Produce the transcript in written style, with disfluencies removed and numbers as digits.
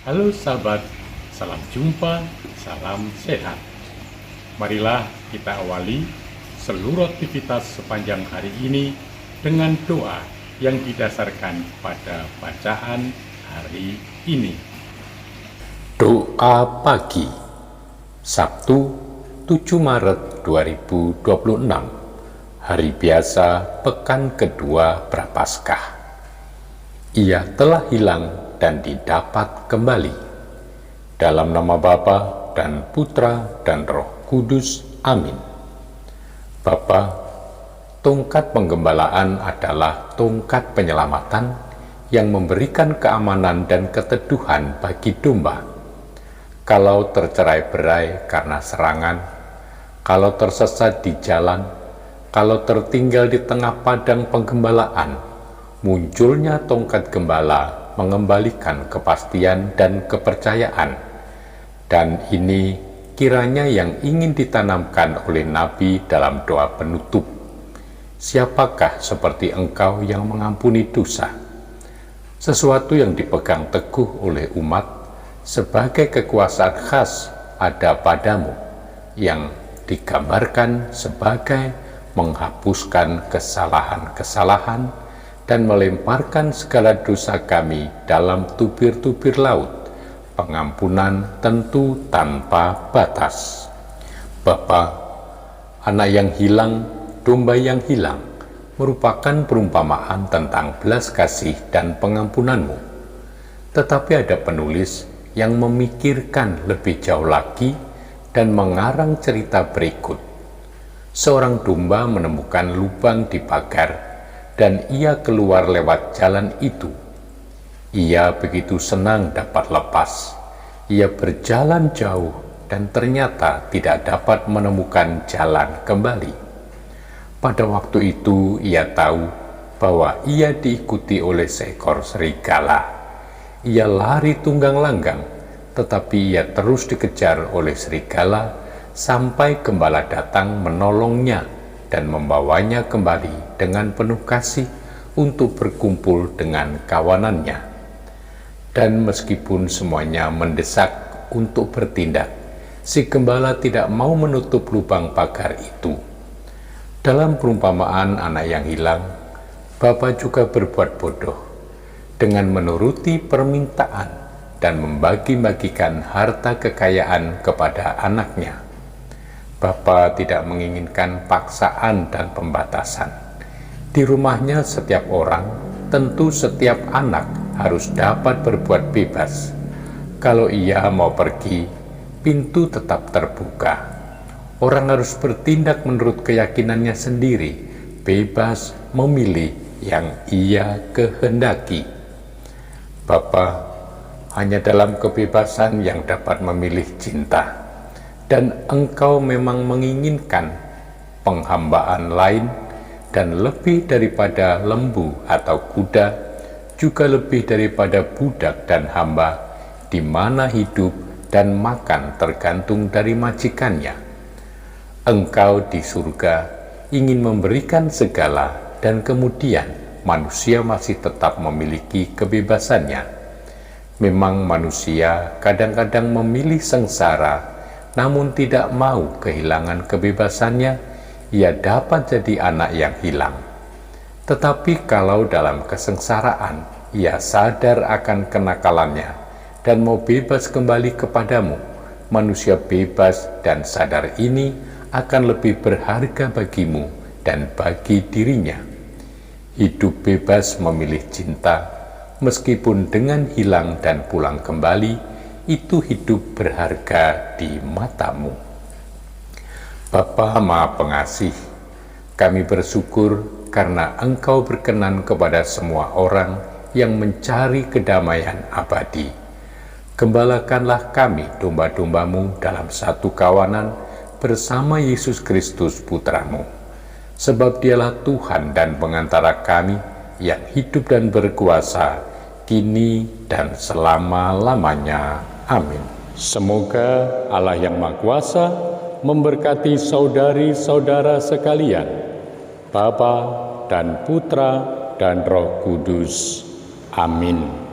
Halo sahabat, salam jumpa, salam sehat. Marilah kita awali seluruh aktivitas sepanjang hari ini dengan doa yang didasarkan pada bacaan hari ini. Doa pagi, Sabtu 7 Maret 2026, hari biasa pekan kedua Prapaskah. Ia telah hilang dan didapat kembali. Dalam nama Bapa dan Putra dan Roh Kudus. Amin. Bapa, tongkat penggembalaan adalah tongkat penyelamatan yang memberikan keamanan dan keteduhan bagi domba. Kalau tercerai-berai karena serangan, kalau tersesat di jalan, kalau tertinggal di tengah padang penggembalaan, munculnya tongkat gembala mengembalikan kepastian dan kepercayaan. Dan ini kiranya yang ingin ditanamkan oleh Nabi dalam doa penutup. Siapakah seperti engkau yang mengampuni dosa? Sesuatu yang dipegang teguh oleh umat sebagai kekuasaan khas ada padamu, yang digambarkan sebagai menghapuskan kesalahan-kesalahan dan melemparkan segala dosa kami dalam tubir-tubir laut, pengampunan tentu tanpa batas. Bapa, anak yang hilang, domba yang hilang, merupakan perumpamaan tentang belas kasih dan pengampunanmu. Tetapi ada penulis yang memikirkan lebih jauh lagi dan mengarang cerita berikut. Seorang domba menemukan lubang di pagar dan ia keluar lewat jalan itu. Ia begitu senang dapat lepas. Ia berjalan jauh dan ternyata tidak dapat menemukan jalan kembali. Pada waktu itu ia tahu bahwa ia diikuti oleh seekor serigala. Ia lari tunggang langgang, tetapi ia terus dikejar oleh serigala sampai gembala datang menolongnya dan membawanya kembali dengan penuh kasih untuk berkumpul dengan kawanannya. Dan meskipun semuanya mendesak untuk bertindak, si gembala tidak mau menutup lubang pagar itu. Dalam perumpamaan anak yang hilang, Bapa juga berbuat bodoh dengan menuruti permintaan dan membagi-bagikan harta kekayaan kepada anaknya. Bapa tidak menginginkan paksaan dan pembatasan. Di rumahnya setiap orang, tentu setiap anak harus dapat berbuat bebas. Kalau ia mau pergi, pintu tetap terbuka. Orang harus bertindak menurut keyakinannya sendiri, bebas memilih yang ia kehendaki. Bapa, hanya dalam kebebasan yang dapat memilih cinta. Dan engkau memang menginginkan penghambaan lain, dan lebih daripada lembu atau kuda, juga lebih daripada budak dan hamba, di mana hidup dan makan tergantung dari majikannya. Engkau di surga ingin memberikan segala, dan kemudian manusia masih tetap memiliki kebebasannya. Memang manusia kadang-kadang memilih sengsara, namun tidak mau kehilangan kebebasannya. Ia dapat jadi anak yang hilang. Tetapi kalau dalam kesengsaraan ia sadar akan kenakalannya dan mau bebas kembali kepadamu, manusia bebas dan sadar ini akan lebih berharga bagimu dan bagi dirinya. Hidup bebas memilih cinta, meskipun dengan hilang dan pulang kembali, itu hidup berharga di matamu. Bapa Maha Pengasih, kami bersyukur karena Engkau berkenan kepada semua orang yang mencari kedamaian abadi. Gembalakanlah kami domba-dombamu dalam satu kawanan bersama Yesus Kristus Putramu, sebab Dialah Tuhan dan pengantara kami yang hidup dan berkuasa kini dan selama-lamanya. Amin. Semoga Allah yang Maha Kuasa memberkati saudari-saudara sekalian, Bapa dan Putra dan Roh Kudus. Amin.